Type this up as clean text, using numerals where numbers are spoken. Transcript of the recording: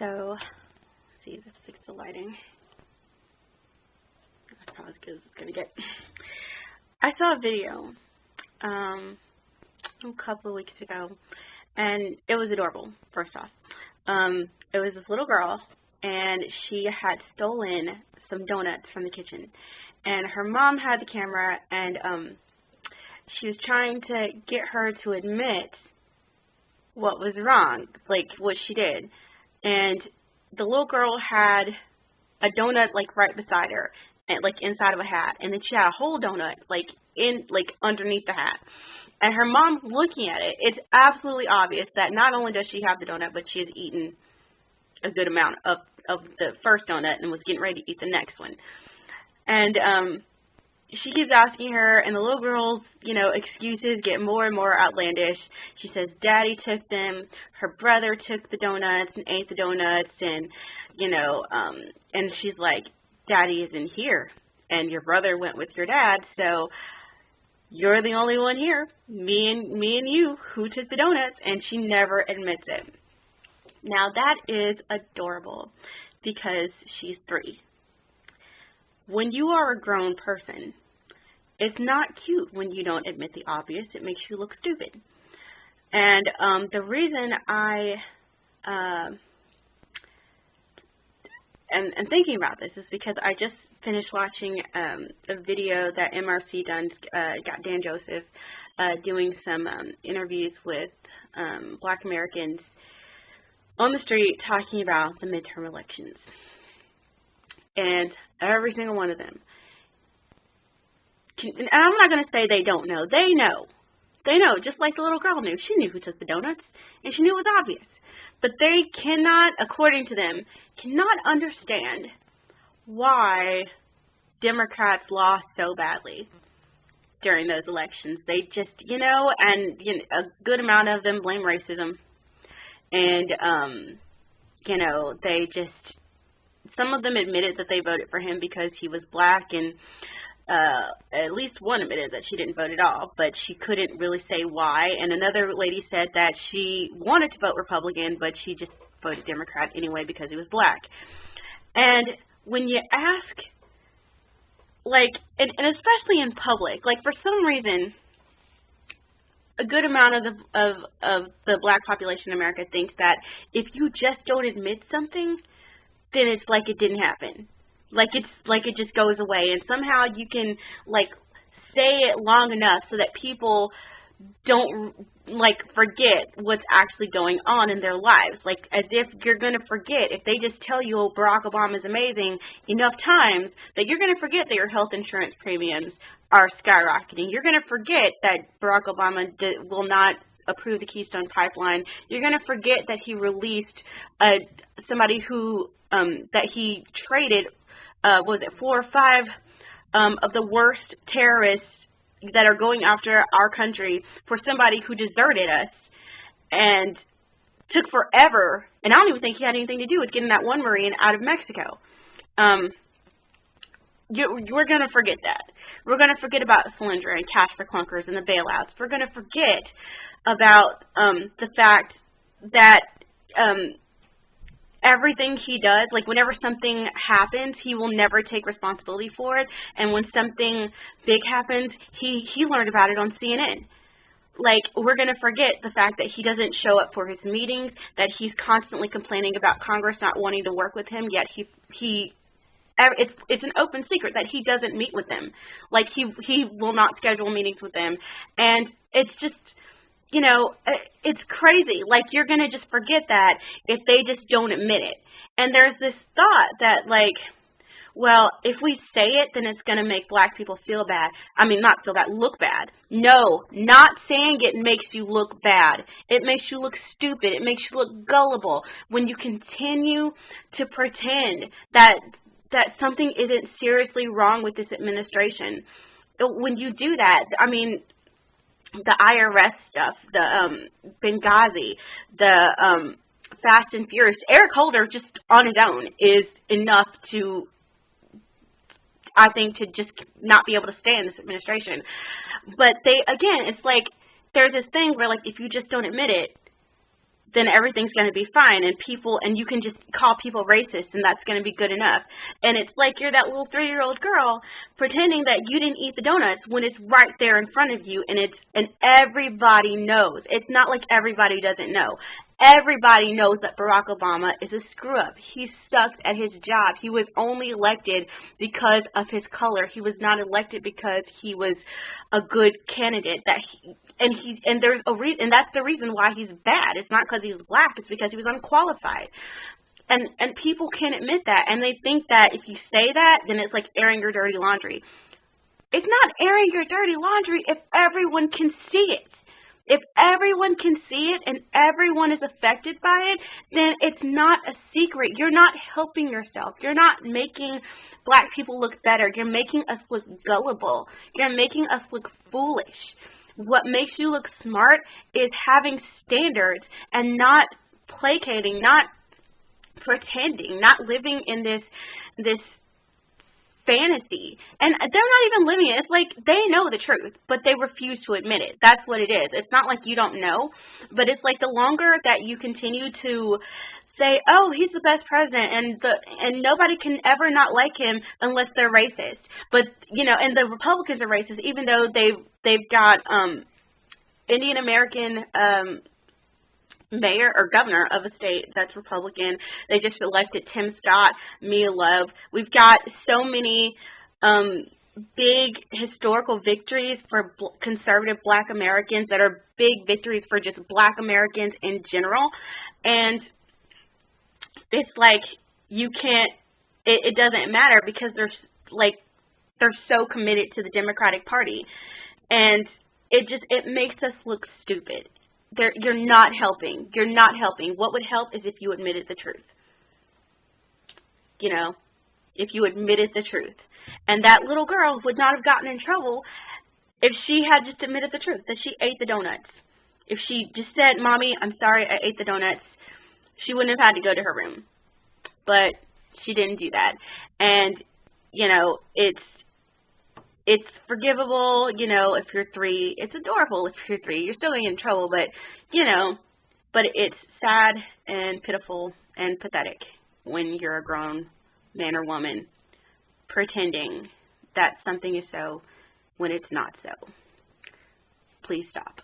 So, let's see, let's fix the lighting. That's probably as good as it's going to get. I saw a video a couple of weeks ago, and it was adorable, first off. It was this little girl, and she had stolen some donuts from the kitchen. And her mom had the camera, and she was trying to get her to admit what was wrong, like what she did. And the little girl had a donut like right beside her, and like inside of a hat, and then she had a whole donut like underneath the hat. And her mom's looking at it. It's absolutely obvious that not only does she have the donut, but she has eaten a good amount of the first donut and was getting ready to eat the next one. And she keeps asking her, and the little girl's, excuses get more and more outlandish. She says, Daddy took them, her brother took the donuts and ate the donuts, and, and she's like, Daddy isn't here, and your brother went with your dad, so you're the only one here, me and you, who took the donuts, and she never admits it. Now, that is adorable, because she's 3. When you are a grown person, it's not cute when you don't admit the obvious. It makes you look stupid. And the reason I am thinking about this is because I just finished watching a video that MRC got Dan Joseph doing some interviews with Black Americans on the street talking about the midterm elections. And every single one of them. And I'm not going to say they don't know. They know. They know, just like the little girl knew. She knew who took the donuts, and she knew it was obvious. But they cannot, according to them, cannot understand why Democrats lost so badly during those elections. They just, and a good amount of them blame racism. And, they just, some of them admitted that they voted for him because he was black, and at least one admitted that she didn't vote at all, but she couldn't really say why. And another lady said that she wanted to vote Republican, but she just voted Democrat anyway because he was black. And when you ask, and especially in public, for some reason, a good amount of the black population in America thinks that if you just don't admit something, then it's like it didn't happen. It just goes away, and somehow you can say it long enough so that people don't forget what's actually going on in their lives. As if you're going to forget, if they just tell you, oh, Barack Obama is amazing enough times, that you're going to forget that your health insurance premiums are skyrocketing. You're going to forget that Barack Obama will not approve the Keystone Pipeline. You're going to forget that he released somebody who that he traded 4 or 5 of the worst terrorists that are going after our country for somebody who deserted us and took forever. And I don't even think he had anything to do with getting that one Marine out of Mexico. We're going to forget that. We're going to forget about Solyndra and cash for clunkers and the bailouts. We're going to forget about the fact that everything he does, whenever something happens, he will never take responsibility for it. And when something big happens, he learned about it on CNN. We're going to forget the fact that he doesn't show up for his meetings, that he's constantly complaining about Congress not wanting to work with him, yet it's an open secret that he doesn't meet with them. He will not schedule meetings with them. And it's just, it's crazy. You're going to just forget that if they just don't admit it. And there's this thought that, well, if we say it, then it's going to make black people feel bad. I mean, not feel bad, look bad. No, not saying it makes you look bad. It makes you look stupid. It makes you look gullible when you continue to pretend that something isn't seriously wrong with this administration. When you do that, I mean, the IRS stuff, the Benghazi, the Fast and Furious, Eric Holder just on his own is enough to, I think, to just not be able to stay in this administration. But again, it's there's this thing where if you just don't admit it, then everything's going to be fine, and you can just call people racist, and that's going to be good enough. And it's like you're that little 3-year-old girl pretending that you didn't eat the donuts when it's right there in front of you, and everybody knows. It's not like everybody doesn't know. Everybody knows that Barack Obama is a screw-up. He sucked at his job. He was only elected because of his color. He was not elected because he was a good candidate. And there's a reason, and that's the reason why he's bad. It's not because he's black. It's because he was unqualified. And people can't admit that, and they think that if you say that, then it's like airing your dirty laundry. It's not airing your dirty laundry if everyone can see it. If everyone can see it and everyone is affected by it, then it's not a secret. You're not helping yourself. You're not making black people look better. You're making us look gullible. You're making us look foolish. What makes you look smart is having standards and not placating, not pretending, not living in this fantasy. And they're not even living it. It's like they know the truth, but they refuse to admit it. That's what it is. It's not like you don't know, but it's like the longer that you continue to say, oh, he's the best president, and nobody can ever not like him unless they're racist. But, and the Republicans are racist, even though they've got Indian American mayor or governor of a state that's Republican. They just elected Tim Scott, Mia Love. We've got so many big historical victories for conservative black Americans that are big victories for just black Americans in general. And it's like you can't, it doesn't matter because they're so committed to the Democratic Party. And it makes us look stupid. You're not helping. You're not helping. What would help is if you admitted the truth. If you admitted the truth. And that little girl would not have gotten in trouble if she had just admitted the truth, that she ate the donuts. If she just said, Mommy, I'm sorry, I ate the donuts, she wouldn't have had to go to her room. But she didn't do that. And, it's forgivable, if you're 3. It's adorable if you're 3. You're still going to get in trouble, but, but it's sad and pitiful and pathetic when you're a grown man or woman pretending that something is so when it's not so. Please stop.